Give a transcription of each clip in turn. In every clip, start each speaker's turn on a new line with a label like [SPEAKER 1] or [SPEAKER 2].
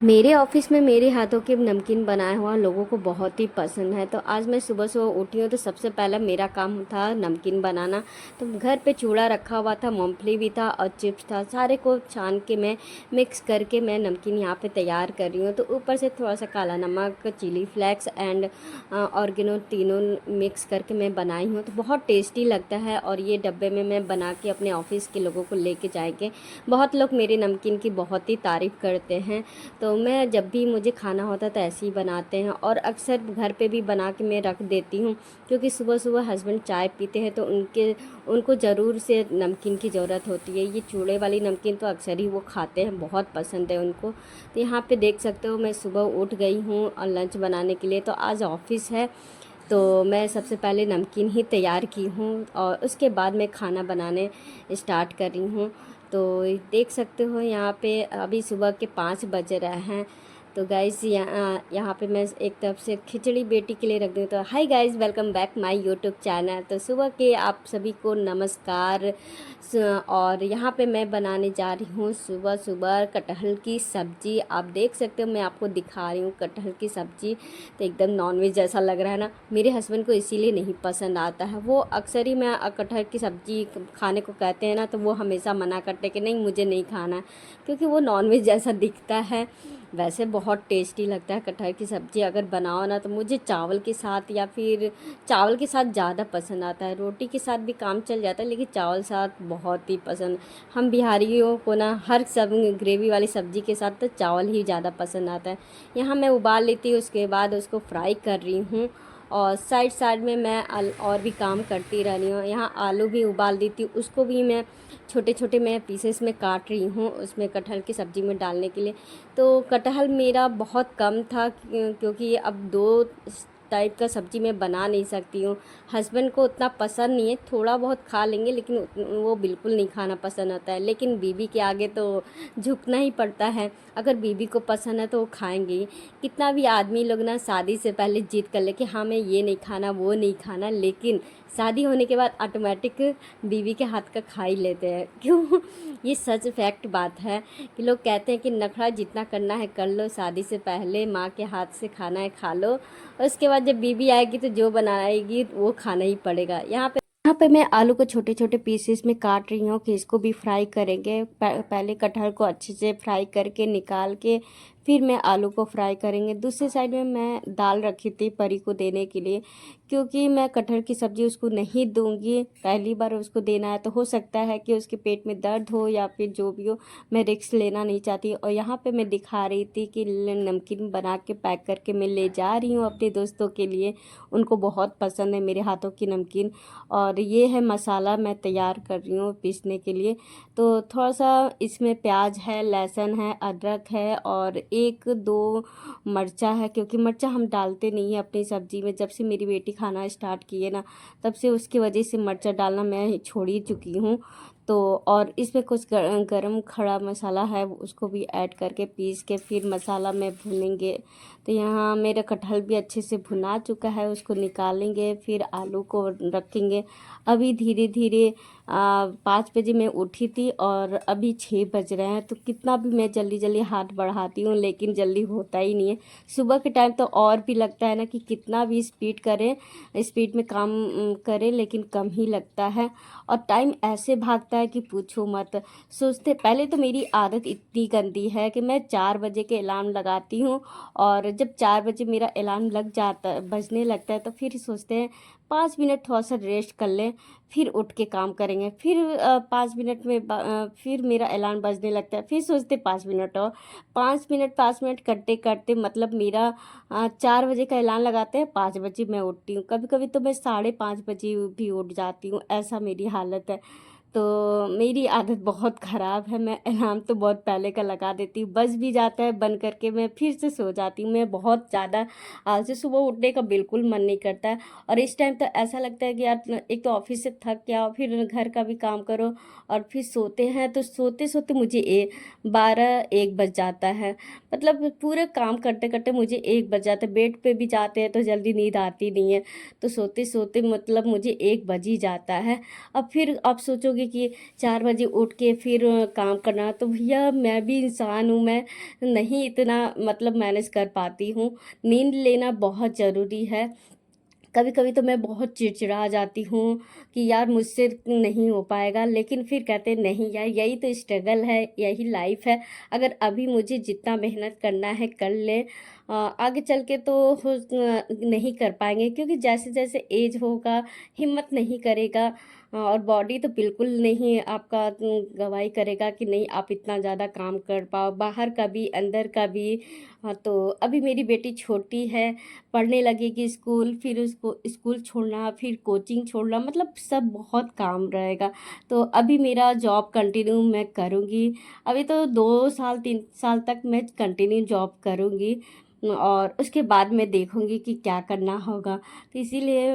[SPEAKER 1] मेरे ऑफिस में मेरे हाथों के नमकीन बनाया हुआ लोगों को बहुत ही पसंद है। तो आज मैं सुबह सुबह उठी हूँ तो सबसे पहला मेरा काम था नमकीन बनाना। तो घर पे चूड़ा रखा हुआ था, मूंगफली भी था और चिप्स था, सारे को छान के मैं मिक्स करके मैं नमकीन यहाँ पे तैयार कर रही हूँ। तो ऊपर से थोड़ा सा काला नमक, चिली फ्लेक्स एंड ऑर्गेनो तीनों मिक्स करके मैं बनाई हूँ। तो बहुत टेस्टी लगता है और ये डब्बे में मैं बना के अपने ऑफिस के लोगों को लेके जाएंगे। बहुत लोग मेरे नमकीन की बहुत ही तारीफ़ करते हैं। तो मैं जब भी मुझे खाना होता है तो ऐसे ही बनाते हैं और अक्सर घर पे भी बना के मैं रख देती हूँ, क्योंकि सुबह सुबह हस्बैंड चाय पीते हैं तो उनको ज़रूर से नमकीन की ज़रूरत होती है। ये चूड़े वाली नमकीन तो अक्सर ही वो खाते हैं, बहुत पसंद है उनको। तो यहाँ पे देख सकते हो मैं सुबह उठ गई हूँ और लंच बनाने के लिए। तो आज ऑफिस है तो मैं सबसे पहले नमकीन ही तैयार की हूँ और उसके बाद मैं खाना बनाने स्टार्ट कर रही हूँ। तो देख सकते हो यहाँ पे अभी सुबह के 5 बज रहे हैं। तो गाइज़ यहाँ पे मैं एक तरफ से खिचड़ी बेटी के लिए रख दूँ। तो हाय guys, welcome back my YouTube channel. तो सुबह के आप सभी को नमस्कार। और यहाँ पे मैं बनाने जा रही हूँ सुबह सुबह कटहल की सब्ज़ी। आप देख सकते हो मैं आपको दिखा रही हूँ कटहल की सब्ज़ी। तो एकदम नॉनवेज जैसा लग रहा है ना। मेरे हस्बैंड को इसीलिए नहीं पसंद आता है। वो अक्सर ही मैं कटहल की सब्ज़ी खाने को कहते हैं ना तो वो हमेशा मना करते कि नहीं मुझे नहीं खाना है, क्योंकि वो नॉनवेज जैसा दिखता है। वैसे बहुत टेस्टी लगता है कटहल की सब्ज़ी अगर बनाओ ना, तो मुझे चावल के साथ या फिर चावल के साथ ज़्यादा पसंद आता है। रोटी के साथ भी काम चल जाता है लेकिन चावल साथ बहुत ही पसंद। हम बिहारियों को ना हर सब ग्रेवी वाली सब्ज़ी के साथ तो चावल ही ज़्यादा पसंद आता है। यहाँ मैं उबाल लेती हूँ, उसके बाद उसको फ्राई कर रही हूँ और साइड साइड में मैं और भी काम करती रह रही हूँ। यहाँ आलू भी उबाल देती हूँ, उसको भी मैं छोटे छोटे मैं पीसेस में काट रही हूँ उसमें कटहल की सब्ज़ी में डालने के लिए। तो कटहल मेरा बहुत कम था क्योंकि अब 2 टाइप का सब्ज़ी मैं बना नहीं सकती हूँ। हस्बैंड को उतना पसंद नहीं है, थोड़ा बहुत खा लेंगे लेकिन वो बिल्कुल नहीं खाना पसंद आता है। लेकिन बीवी के आगे तो झुकना ही पड़ता है। अगर बीवी को पसंद है तो वो खाएंगे ही। कितना भी आदमी लोग ना शादी से पहले जिद कर ले कि हाँ मैं ये नहीं खाना वो नहीं खाना, लेकिन शादी होने के बाद ऑटोमेटिक बीवी के हाथ का खा ही लेते हैं। क्यों? ये सच फैक्ट बात है कि लोग कहते हैं कि नखरा जितना करना है कर लो, शादी से पहले माँ के हाथ से खाना है खा लो, और उसके बाद जब बीवी आएगी तो जो बनाएगी वो खाना ही पड़ेगा। यहाँ पे मैं आलू को छोटे छोटे पीसेस में काट रही हूँ कि इसको भी फ्राई करेंगे। पहले कटहल को अच्छे से फ्राई करके निकाल के फिर मैं आलू को फ्राई करेंगे। दूसरी साइड में मैं दाल रखी थी परी को देने के लिए, क्योंकि मैं कटहल की सब्ज़ी उसको नहीं दूंगी, पहली बार उसको देना है तो हो सकता है कि उसके पेट में दर्द हो या फिर जो भी हो, मैं रिस्क लेना नहीं चाहती। और यहाँ पे मैं दिखा रही थी कि नमकीन बना के पैक करके मैं ले जा रही हूँ अपने दोस्तों के लिए। उनको बहुत पसंद है मेरे हाथों की नमकीन। और ये है मसाला मैं तैयार कर रही हूँ पीसने के लिए। तो थोड़ा सा इसमें प्याज है, लहसुन है, अदरक है और 1-2 मिर्चा है, क्योंकि मिर्चा हम डालते नहीं है अपनी सब्ज़ी में। जब से मेरी बेटी खाना स्टार्ट की है ना तब से उसकी वजह से मिर्चा डालना मैं छोड़ ही चुकी हूँ। तो और इसमें कुछ गरम खड़ा मसाला है उसको भी ऐड करके पीस के फिर मसाला में भूनेंगे। तो यहाँ मेरा कटहल भी अच्छे से भुना चुका है, उसको निकालेंगे फिर आलू को रखेंगे। अभी धीरे धीरे 5 बजे मैं उठी थी और अभी 6 बज रहे हैं। तो कितना भी मैं जल्दी जल्दी हाथ बढ़ाती हूँ लेकिन जल्दी होता ही नहीं है। सुबह के टाइम तो और भी लगता है ना कि कितना भी स्पीड करें, स्पीड में काम करें लेकिन कम ही लगता है। और टाइम ऐसे भागता है कि पूछो मत। सोचते पहले तो मेरी आदत इतनी गंदी है कि मैं 4 बजे के अलार्म लगाती हूँ और जब 4 बजे मेरा अलार्म लग जाता बजने लगता है तो फिर सोचते हैं 5 मिनट थोड़ा सा रेस्ट कर लें फिर उठ के काम करेंगे। फिर 5 मिनट में फिर मेरा अलार्म बजने लगता है, फिर सोचते 5 मिनट और 5 मिनट करते करते मतलब मेरा 4 बजे का अलार्म लगाते हैं, 5 बजे मैं उठती हूँ। कभी कभी तो मैं 5:30 बजे भी उठ जाती हूँ, ऐसा मेरी हालत है। तो मेरी आदत बहुत ख़राब है, मैं अलार्म तो बहुत पहले का लगा देती हूँ, बज भी जाता है बंद करके मैं फिर से सो जाती हूँ। मैं बहुत ज़्यादा आलसी, सुबह उठने का बिल्कुल मन नहीं करता है। और इस टाइम तो ऐसा लगता है कि यार एक तो ऑफिस से थक के आओ फिर घर का भी काम करो और फिर सोते हैं तो सोते सोते मुझे 12-1 बज जाता है। मतलब पूरे काम करते करते मुझे 1 बज जाता है। बेड पे भी जाते हैं तो जल्दी नींद आती नहीं है, तो सोते सोते मतलब मुझे 1 बज ही जाता है। अब फिर आप सोचोगे बोलोगे कि 4 बजे उठ के फिर काम करना, तो भैया मैं भी इंसान हूँ, मैं नहीं इतना मतलब मैनेज कर पाती हूँ। नींद लेना बहुत ज़रूरी है। कभी कभी तो मैं बहुत चिड़चिड़ा जाती हूँ कि यार मुझसे नहीं हो पाएगा, लेकिन फिर कहते हैं नहीं यार, यही तो स्ट्रगल है, यही लाइफ है। अगर अभी मुझे जितना मेहनत करना है कर ले, आगे चल के तो नहीं कर पाएंगे, क्योंकि जैसे जैसे एज होगा हिम्मत नहीं करेगा। और बॉडी तो बिल्कुल नहीं आपका गवाही करेगा कि नहीं आप इतना ज़्यादा काम कर पाओ, बाहर का भी अंदर का भी। हाँ, तो अभी मेरी बेटी छोटी है, पढ़ने लगेगी स्कूल, फिर उसको स्कूल छोड़ना, फिर कोचिंग छोड़ना, मतलब सब बहुत काम रहेगा। तो अभी मेरा जॉब कंटिन्यू मैं करूँगी। अभी तो 2 साल 3 साल तक मैं कंटिन्यू जॉब करूँगी, और उसके बाद मैं देखूँगी कि क्या करना होगा। तो इसीलिए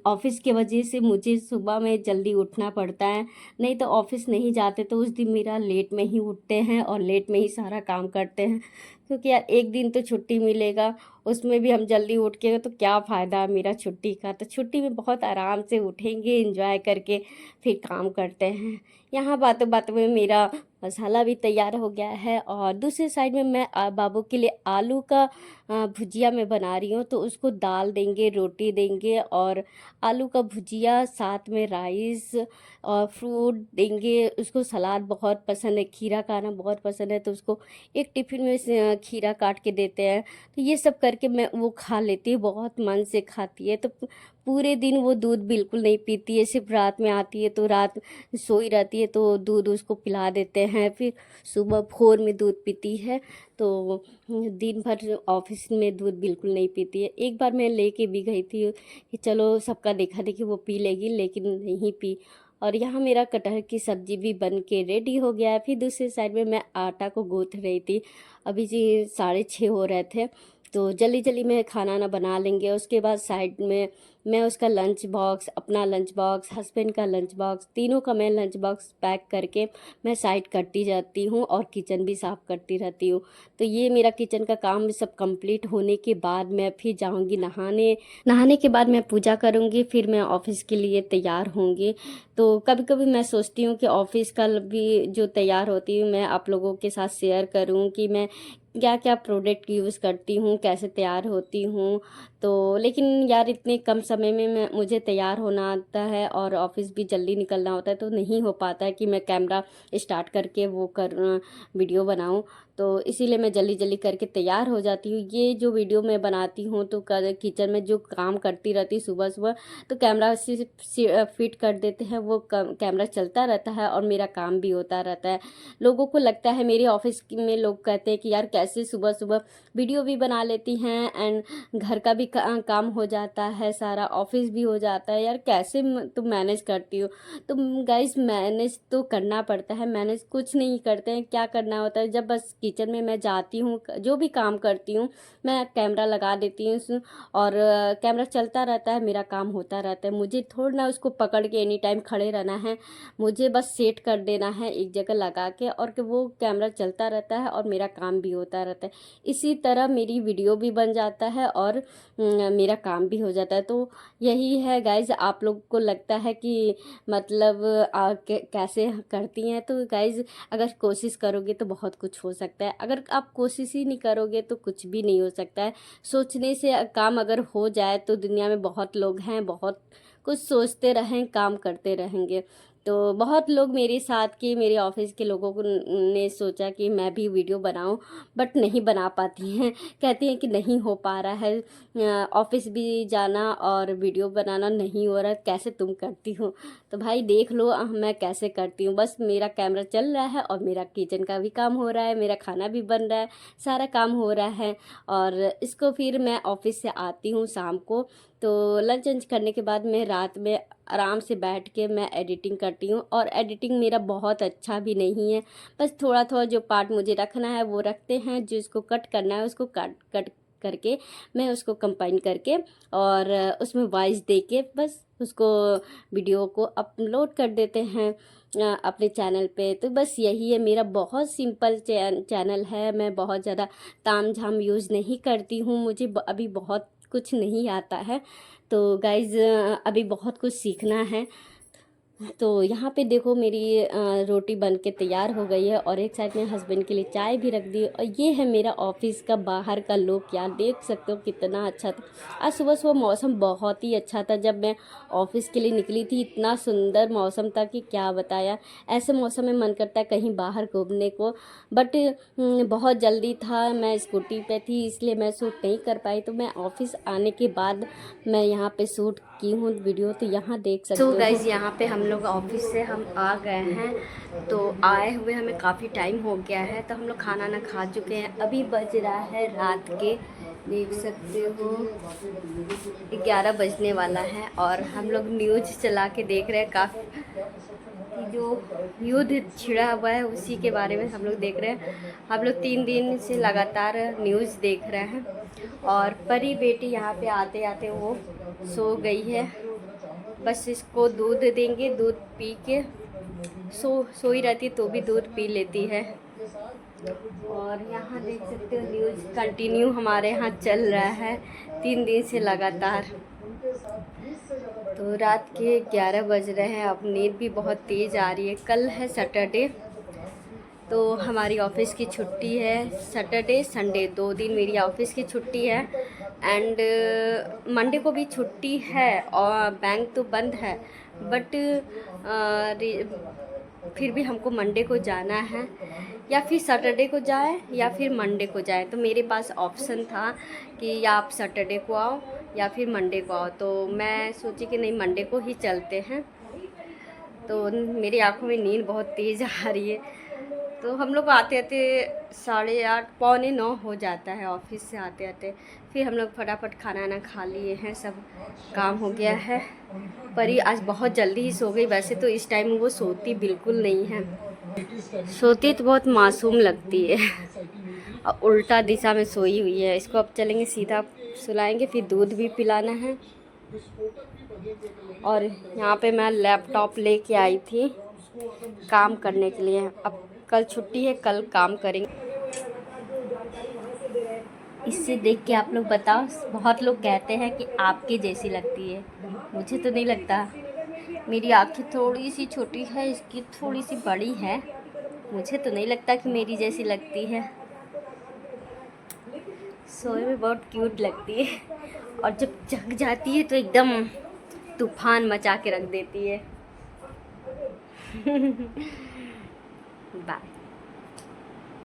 [SPEAKER 1] ऑफ़िस की वजह से मुझे सुबह में जल्दी उठना पड़ता है। नहीं तो ऑफ़िस नहीं जाते तो उस दिन मेरा लेट में ही उठते हैं और लेट में ही सारा काम करते हैं। क्योंकि यार एक दिन तो छुट्टी मिलेगा, उसमें भी हम जल्दी उठ के तो क्या फ़ायदा मेरा छुट्टी का। तो छुट्टी में बहुत आराम से उठेंगे, एंजॉय करके फिर काम करते हैं। यहाँ बातों बातों में मेरा मसाला भी तैयार हो गया है, और दूसरी साइड में मैं बाबू के लिए आलू का भुजिया मैं बना रही हूँ। तो उसको दाल देंगे, रोटी देंगे, और आलू का भुजिया, साथ में राइस और फ्रूट देंगे। उसको सलाद बहुत पसंद है, खीरा खाना बहुत पसंद है, तो उसको एक टिफ़िन में से खीरा काट के देते हैं। तो ये सब करके मैं वो खा लेती हूँ, बहुत मन से खाती है। तो पूरे दिन वो दूध बिल्कुल नहीं पीती है, सिर्फ रात में आती है तो रात सोई रहती है, तो दूध उसको पिला देते हैं। फिर सुबह भोर में दूध पीती है। तो दिन भर ऑफिस में दूध बिल्कुल नहीं पीती है। एक बार मैं लेके भी गई थी कि चलो सबका देखा देखी वो पी लेगी, लेकिन नहीं पी। और यहाँ मेरा कटहल की सब्जी भी बन के रेडी हो गया है। फिर दूसरी साइड में मैं आटा को गूँथ रही थी। अभी जी 6:30 हो रहे थे, तो जल्दी जल्दी में खाना ना बना लेंगे। उसके बाद साइड में मैं उसका लंच बॉक्स, अपना लंच बॉक्स, हस्बैंड का लंच बॉक्स, तीनों का मैं लंच बॉक्स पैक करके मैं साइड करती जाती हूँ, और किचन भी साफ़ करती रहती हूँ। तो ये मेरा किचन का काम सब कंप्लीट होने के बाद मैं फिर जाऊँगी नहाने। नहाने के बाद मैं पूजा करूँगी, फिर मैं ऑफ़िस के लिए तैयार होंगी। तो कभी कभी मैं सोचती हूँ कि ऑफ़िस का भी जो तैयार होती हूँ मैं आप लोगों के साथ शेयर करूँ कि मैं क्या क्या प्रोडक्ट यूज़ करती हूँ, कैसे तैयार होती हूँ। तो लेकिन यार इतने कम समय में मुझे तैयार होना आता है, और ऑफ़िस भी जल्दी निकलना होता है, तो नहीं हो पाता है कि मैं कैमरा स्टार्ट करके वो कर वीडियो बनाऊँ। तो इसीलिए मैं जल्दी जल्दी करके तैयार हो जाती हूँ। ये जो वीडियो मैं बनाती हूँ तो किचन में जो काम करती रहती सुबह सुबह, तो कैमरा फिट कर देते हैं, वो कैमरा चलता रहता है और मेरा काम भी होता रहता है। लोगों को लगता है, मेरे ऑफिस में लोग कहते हैं कि यार कैसे सुबह सुबह वीडियो भी बना लेती हैं, एंड घर का भी काम हो जाता है, सारा ऑफिस भी हो जाता है, यार कैसे तुम मैनेज करती हो। तो गाइस मैनेज तो करना पड़ता है, मैनेज कुछ नहीं करते हैं, क्या करना होता है, जब बस किचन में मैं जाती हूँ, जो भी काम करती हूँ मैं कैमरा लगा देती हूँ, और कैमरा चलता रहता है, मेरा काम होता रहता है। मुझे थोड़ा ना उसको पकड़ के एनी टाइम खड़े रहना है, मुझे बस सेट कर देना है एक जगह लगा के, और कि वो कैमरा चलता रहता है और मेरा काम भी होता रहता है। इसी तरह मेरी वीडियो भी बन जाता है और मेरा काम भी हो जाता है। तो यही है गाइज, आप लोग को लगता है कि मतलब कैसे करती हैं, तो गाइज अगर कोशिश करोगे तो बहुत कुछ हो सकता है, अगर आप कोशिश ही नहीं करोगे तो कुछ भी नहीं हो सकता है। सोचने से काम अगर हो जाए तो दुनिया में बहुत लोग हैं, बहुत कुछ सोचते रहें, काम करते रहेंगे। तो बहुत लोग मेरे साथ के, मेरे ऑफिस के लोगों को ने सोचा कि मैं भी वीडियो बनाऊं, बट नहीं बना पाती हैं, कहती हैं कि नहीं हो पा रहा है, ऑफिस भी जाना और वीडियो बनाना नहीं हो रहा, कैसे तुम करती हो। तो भाई देख लो मैं कैसे करती हूँ, बस मेरा कैमरा चल रहा है और मेरा किचन का भी काम हो रहा है, मेरा खाना भी बन रहा है, सारा काम हो रहा है। और इसको फिर मैं ऑफिस से आती हूँ शाम को, तो लंच वंच करने के बाद मैं रात में आराम से बैठ के मैं एडिटिंग करती हूँ। और एडिटिंग मेरा बहुत अच्छा भी नहीं है, बस थोड़ा थोड़ा जो पार्ट मुझे रखना है वो रखते हैं, जो इसको कट करना है उसको कट कट करके मैं उसको कंपाइन करके और उसमें वॉइस दे के बस उसको वीडियो को अपलोड कर देते हैं अपने चैनल पे। तो बस यही है, मेरा बहुत सिंपल चैनल है, मैं बहुत ज़्यादा ताम झाम यूज़ नहीं करती हूँ, मुझे अभी बहुत कुछ नहीं आता है। तो गाइज़ अभी बहुत कुछ सीखना है। तो यहाँ पे देखो मेरी रोटी बन के तैयार हो गई है और एक साइड में हस्बैंड के लिए चाय भी रख दी। और ये है मेरा ऑफिस का बाहर का लुक, यार देख सकते हो कितना अच्छा था। आज सुबह सुबह मौसम बहुत ही अच्छा था, जब मैं ऑफिस के लिए निकली थी इतना सुंदर मौसम था कि क्या बताया। ऐसे मौसम में मन करता है कहीं बाहर घूमने को, बट बहुत जल्दी था, मैं स्कूटी पे थी इसलिए मैं शूट नहीं कर पाई। तो मैं ऑफिस आने के बाद मैं यहाँ पे शूट की हूँ वीडियो, तो यहाँ देख सकते हो। गाइस यहाँ पे हम लोग ऑफिस से हम आ गए हैं, तो आए हुए हमें काफ़ी टाइम हो गया है, तो हम लोग खाना ना खा चुके हैं। अभी बज रहा है रात के, देख सकते हो 11 बजने वाला है और हम लोग न्यूज़ चला के देख रहे हैं। काफ़ी जो युद्ध छिड़ा हुआ है उसी के बारे में हम लोग देख रहे हैं। हम लोग 3 दिन से लगातार न्यूज़ देख रहे हैं। और परी बेटी यहाँ पे आते आते वो सो गई है, बस इसको दूध देंगे, दूध पी के सोई रहती तो भी दूध पी लेती है। और यहाँ देख सकते हो न्यूज़ कंटिन्यू हमारे यहाँ चल रहा है 3 दिन से लगातार। तो रात के 11 बज रहे हैं, अब नींद भी बहुत तेज़ आ रही है। कल है सैटरडे, तो हमारी ऑफिस की छुट्टी है। सैटरडे संडे 2 दिन मेरी ऑफिस की छुट्टी है एंड मंडे को भी छुट्टी है और बैंक तो बंद है, बट फिर भी हमको मंडे को जाना है, या फिर सैटरडे को जाए या फिर मंडे को जाए। तो मेरे पास ऑप्शन था कि या आप सैटरडे को आओ या फिर मंडे को आओ, तो मैं सोची कि नहीं मंडे को ही चलते हैं। तो मेरी आंखों में नींद बहुत तेज़ आ रही है। तो हम लोग आते आते 8:30 पौने 9 हो जाता है ऑफिस से आते आते। फिर हम लोग फटाफट खाना ना खा लिए हैं, सब काम हो गया है। परी आज बहुत जल्दी ही सो गई, वैसे तो इस टाइम वो सोती बिल्कुल नहीं है, सोती तो बहुत मासूम लगती है और उल्टा दिशा में सोई हुई है। इसको अब चलेंगे सीधा सुलाएंगे, फिर दूध भी पिलाना है। और यहाँ पे मैं लैपटॉप लेके आई थी काम करने के लिए। अब कल छुट्टी है, कल काम करेंगे। इससे देख के आप लोग बताओ, बहुत लोग कहते हैं कि आपके जैसी लगती है, मुझे तो नहीं लगता। मेरी आँखें थोड़ी सी छोटी है, इसकी थोड़ी सी बड़ी है, मुझे तो नहीं लगता कि मेरी जैसी लगती है। सोए में बहुत क्यूट लगती है और जब जग जाती है तो एकदम तूफान मचा के रख देती है। बाय।